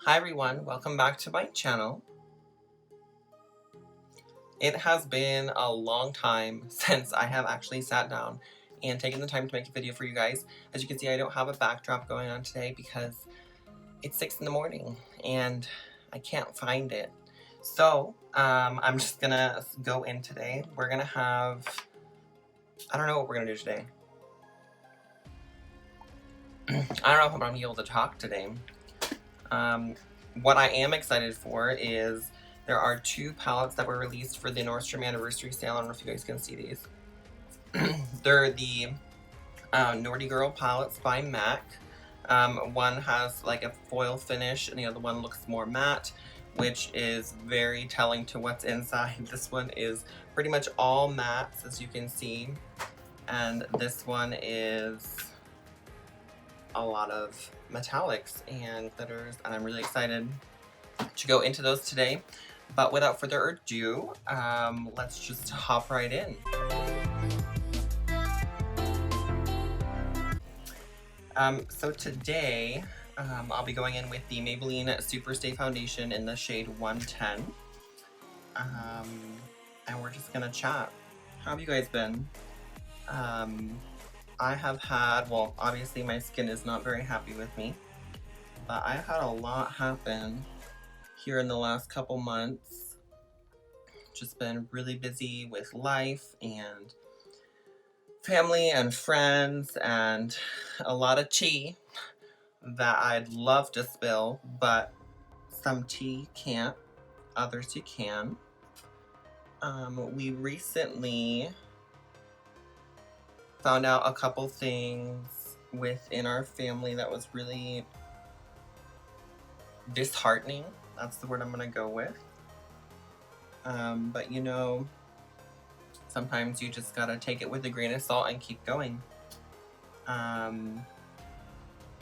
Hi everyone, welcome back to my channel. It has been a long time since I have actually sat down and taken the time to make a video for you guys. As you can see, I don't have a backdrop going on today because it's 6 in the morning and I can't find it. So I'm just gonna go in today. We're gonna have, I don't know what we're gonna do today. I don't know if I'm gonna be able to talk today. What I am excited for is there are two palettes that were released for the Nordstrom anniversary sale. I don't know if you guys can see these. They're the Nordy Girl palettes by MAC. One has like a foil finish and the other one looks more matte, which is very telling to what's inside. This one is pretty much all mattes, as you can see, and this one is a lot of metallics and glitters, and I'm really excited to go into those today. But without further ado, let's just hop right in. So today, I'll be going in with the Maybelline SuperStay Foundation in the shade 110. And we're just gonna chat. How have you guys been? I have had, well, obviously my skin is not very happy with me, but I had a lot happen here in the last couple months. Just been really busy with life and family and friends and a lot of tea that I'd love to spill, but some tea can't, others you can. We recently found out a couple things within our family that was really disheartening. That's the word I'm gonna go with. But you know, sometimes you just gotta take it with a grain of salt and keep going.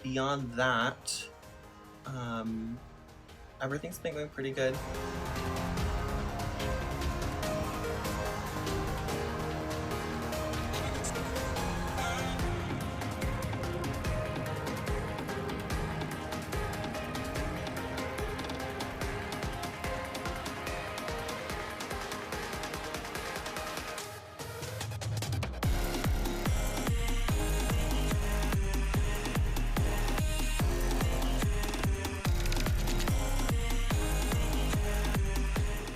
Beyond that, everything's been going pretty good.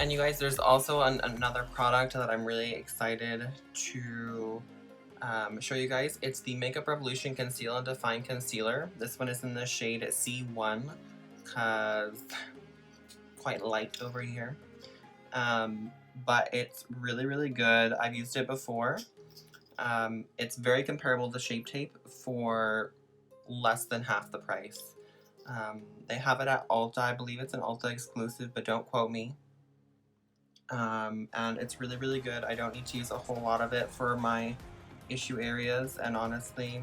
And you guys, there's also another product that I'm really excited to show you guys. It's the Makeup Revolution Conceal and Define Concealer. This one is in the shade C1 because quite light over here. But it's really, really good. I've used it before. It's very comparable to Shape Tape for less than half the price. They have it at Ulta. I believe it's an Ulta exclusive, but don't quote me. And it's really, really good. I don't need to use a whole lot of it for my issue areas, and honestly,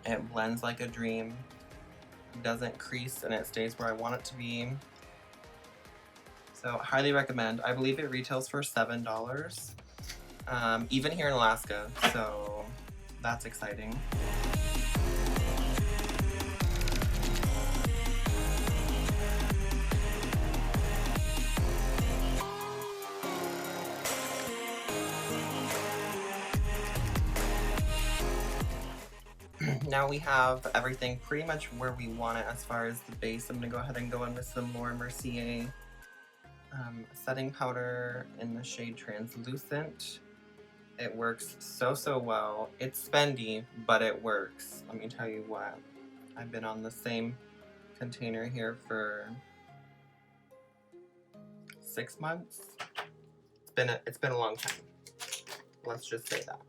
it blends like a dream. It doesn't crease and it stays where I want it to be. So highly recommend. I believe it retails for $7, even here in Alaska, so that's exciting. Now we have everything pretty much where we want it as far as the base. I'm going to go ahead and go in with some Laura Mercier setting powder in the shade Translucent. It works so well. It's spendy, but it works. Let me tell you what. I've been on the same container here for 6 months. It's been a long time. Let's just say that.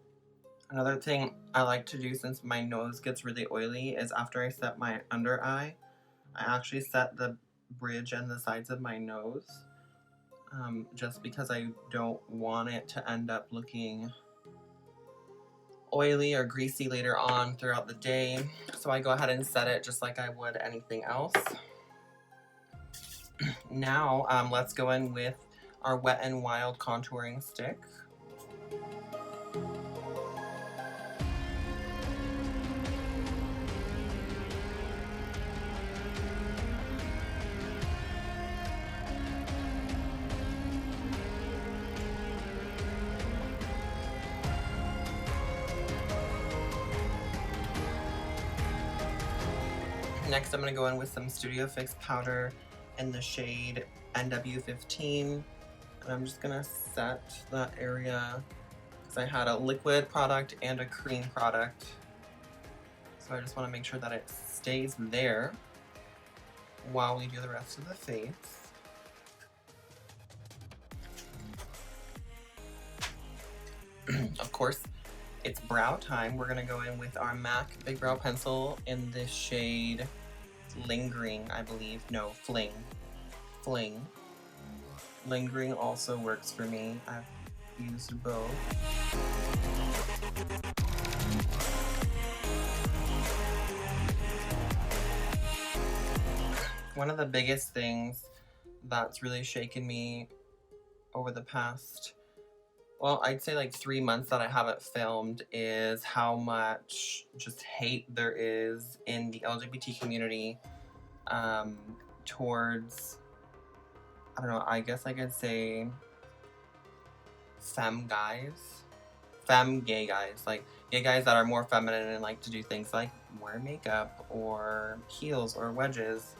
Another thing I like to do since my nose gets really oily is after I set my under eye, I actually set the bridge and the sides of my nose, just because I don't want it to end up looking oily or greasy later on throughout the day. So I go ahead and set it just like I would anything else. Now let's go in with our Wet n Wild contouring stick. Next, I'm going to go in with some Studio Fix powder in the shade NW15. And I'm just going to set that area because I had a liquid product and a cream product. So I just want to make sure that it stays there while we do the rest of the face. Of course, it's brow time. We're going to go in with our MAC Big Brow Pencil in this shade Lingering, I believe. No, Fling. Fling. Lingering also works for me. I've used both. One of the biggest things that's really shaken me over the past, well, I'd say like 3 months that I haven't filmed is how much just hate there is in the LGBT community towards, I don't know, I guess I could say femme gay guys, like gay guys that are more feminine and like to do things like wear makeup or heels or wedges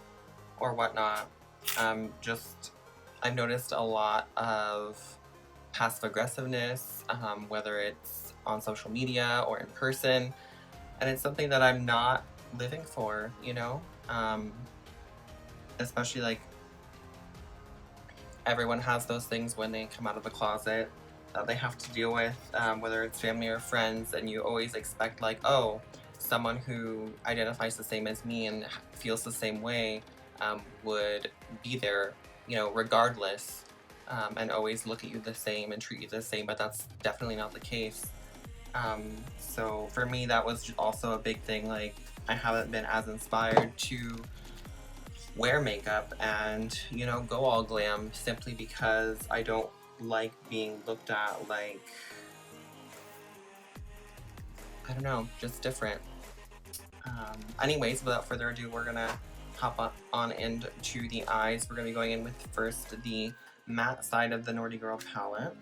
or whatnot. I've noticed a lot of passive aggressiveness, whether it's on social media or in person, and it's something that I'm not living for, you know? Especially like everyone has those things when they come out of the closet that they have to deal with, whether it's family or friends, and you always expect like, oh, someone who identifies the same as me and feels the same way would be there, you know, regardless, and always look at you the same and treat you the same, but that's definitely not the case. So for me, that was also a big thing. Like, I haven't been as inspired to wear makeup and, you know, go all glam simply because I don't like being looked at like, I don't know, just different. Anyways, without further ado, we're gonna hop on into the eyes. We're gonna be going in with first the matte side of the Nordy Girl palette.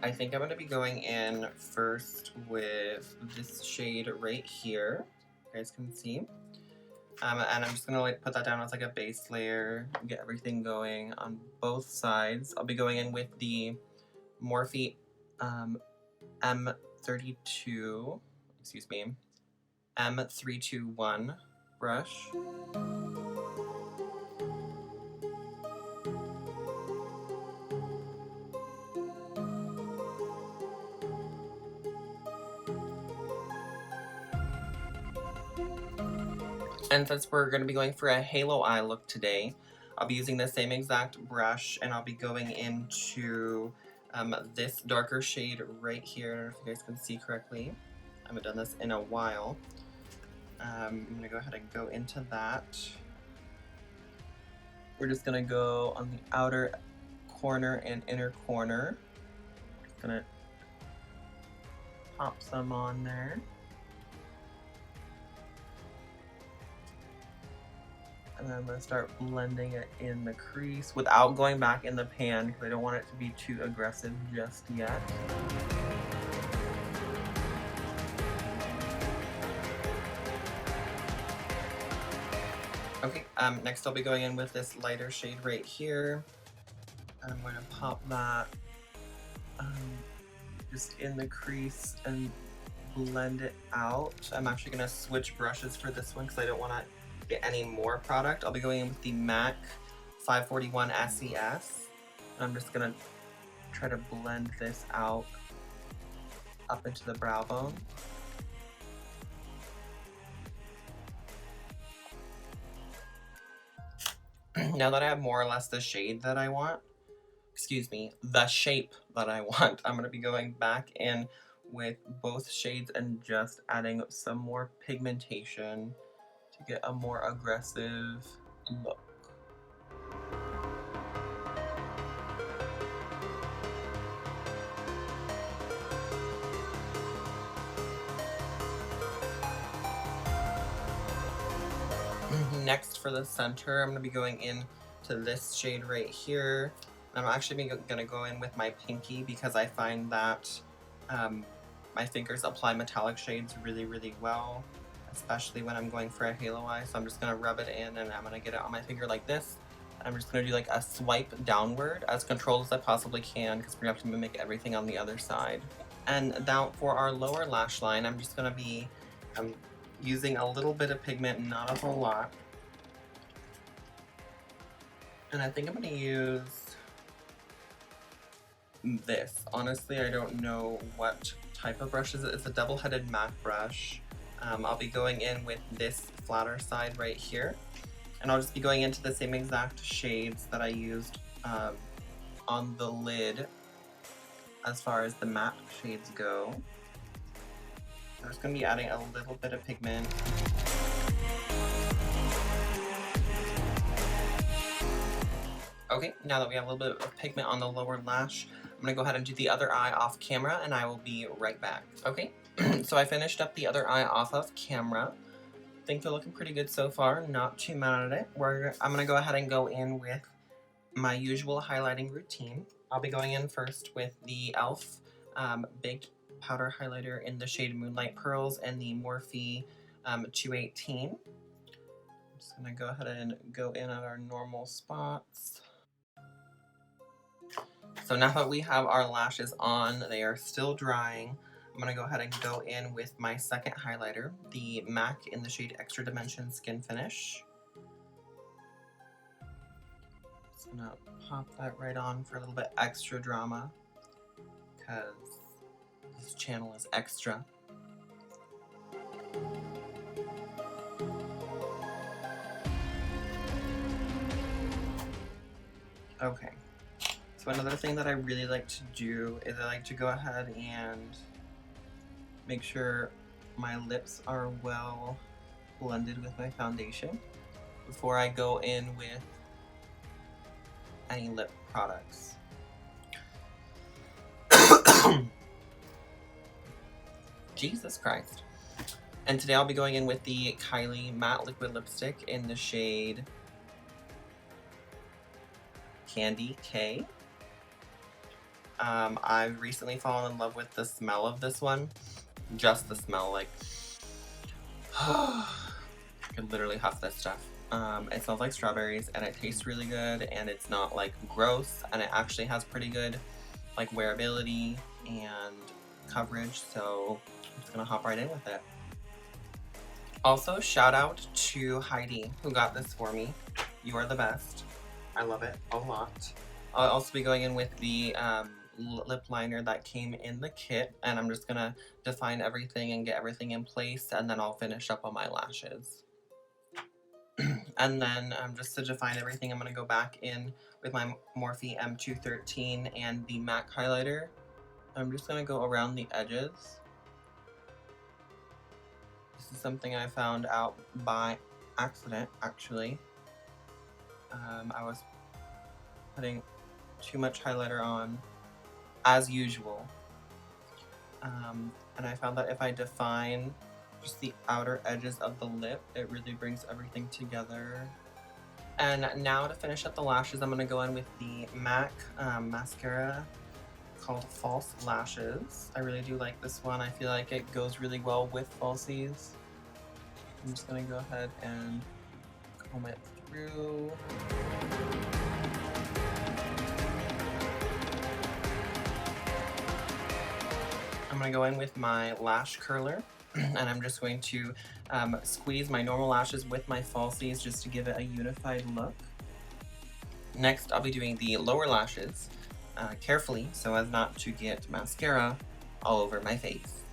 I think I'm gonna be going in first with this shade right here. You guys can see. And I'm just gonna like put that down as like a base layer, get everything going on both sides. I'll be going in with the Morphe M32, excuse me, M321 brush. And since we're going to be going for a halo eye look today, I'll be using the same exact brush, and I'll be going into this darker shade right here. I don't know if you guys can see correctly. I haven't done this in a while. I'm going to go ahead and go into that. We're just going to go on the outer corner and inner corner. Going to pop some on there. And then I'm going to start blending it in the crease without going back in the pan because I don't want it to be too aggressive just yet. Okay, next I'll be going in with this lighter shade right here. And I'm going to pop that just in the crease and blend it out. I'm actually going to switch brushes for this one because I don't want to get any more product. I'll be going in with the MAC 541 SES. And I'm just gonna try to blend this out up into the brow bone. Now that I have more or less the shade that I want, excuse me, the shape that I want, I'm gonna be going back in with both shades and just adding some more pigmentation to get a more aggressive look. Next for the center, I'm going to be going in to this shade right here. I'm actually going to go in with my pinky because I find that My fingers apply metallic shades really, really well, especially when I'm going for a halo eye. So I'm just gonna rub it in and I'm gonna get it on my finger like this. And I'm just gonna do like a swipe downward as controlled as I possibly can because we're gonna have to mimic everything on the other side. And now for our lower lash line, I'm just gonna be using a little bit of pigment, not a whole lot. And I think I'm gonna use this. Honestly, I don't know what type of brush is it. It's a double-headed MAC brush. I'll be going in with this flatter side right here. And I'll just be going into the same exact shades that I used on the lid as far as the matte shades go. I'm just going to be adding a little bit of pigment. Okay, now that we have a little bit of pigment on the lower lash, I'm going to go ahead and do the other eye off camera and I will be right back. Okay, so I finished up the other eye off of camera. I think they're looking pretty good so far, not too mad at it. I'm going to go ahead and go in with my usual highlighting routine. I'll be going in first with the e.l.f. Baked Powder Highlighter in the shade Moonlight Pearls and the Morphe 218. I'm just going to go ahead and go in at our normal spots. So now that we have our lashes on, they are still drying. I'm going to go ahead and go in with my second highlighter, the MAC in the shade Extra Dimension Skinfinish. Just going to pop that right on for a little bit extra drama, because this channel is extra. Okay. So another thing that I really like to do is I like to go ahead and make sure my lips are well blended with my foundation before I go in with any lip products. Jesus Christ. And today I'll be going in with the Kylie Matte Liquid Lipstick in the shade Candy K. I've recently fallen in love with the smell of this one. Just the smell, like, I could literally huff this stuff. It smells like strawberries and it tastes really good and it's not like gross and it actually has pretty good like wearability and coverage, so I'm just gonna hop right in with it. Also, shout out to Heidi who got this for me. You are the best. I love it a lot. I'll also be going in with the lip liner that came in the kit, and I'm just gonna define everything and get everything in place, and then I'll finish up on my lashes. And then just to define everything, I'm gonna go back in with my Morphe M213 and the MAC highlighter. I'm just gonna go around the edges. This is something I found out by accident, actually. I was putting too much highlighter on, as usual. And I found that if I define just the outer edges of the lip, it really brings everything together. And now to finish up the lashes, I'm going to go in with the MAC mascara called False Lashes. I really do like this one. I feel like it goes really well with falsies. I'm just going to go ahead and comb it through. I'm going to go in with my lash curler and I'm just going to squeeze my normal lashes with my falsies just to give it a unified look. Next, I'll be doing the lower lashes carefully so as not to get mascara all over my face.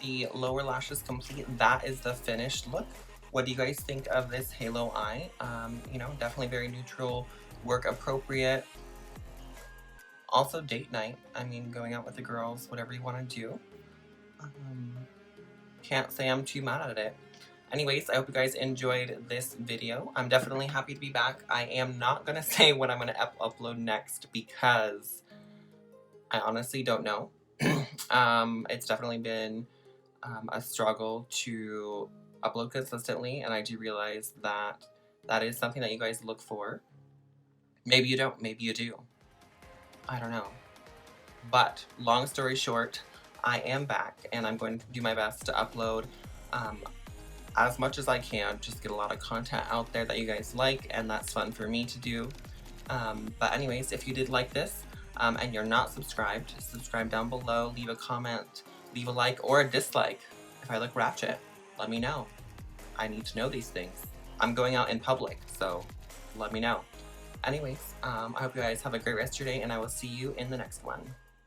The lower lashes complete. That is the finished look. What do you guys think of this halo eye? You know, definitely very neutral, work appropriate. Also date night. I mean, going out with the girls, whatever you want to do. Can't say I'm too mad at it. Anyways, I hope you guys enjoyed this video. I'm definitely happy to be back. I am not going to say what I'm going to upload next because I honestly don't know. It's definitely been a struggle to upload consistently, and I do realize that that is something that you guys look for. Maybe you don't, maybe you do. I don't know. But long story short, I am back and I'm going to do my best to upload as much as I can, just get a lot of content out there that you guys like, and that's fun for me to do. But anyways, if you did like this and you're not subscribed, subscribe down below, leave a comment, leave a like or a dislike. If I look ratchet, let me know. I need to know these things. I'm going out in public, so let me know. Anyways, I hope you guys have a great rest of your day, and I will see you in the next one.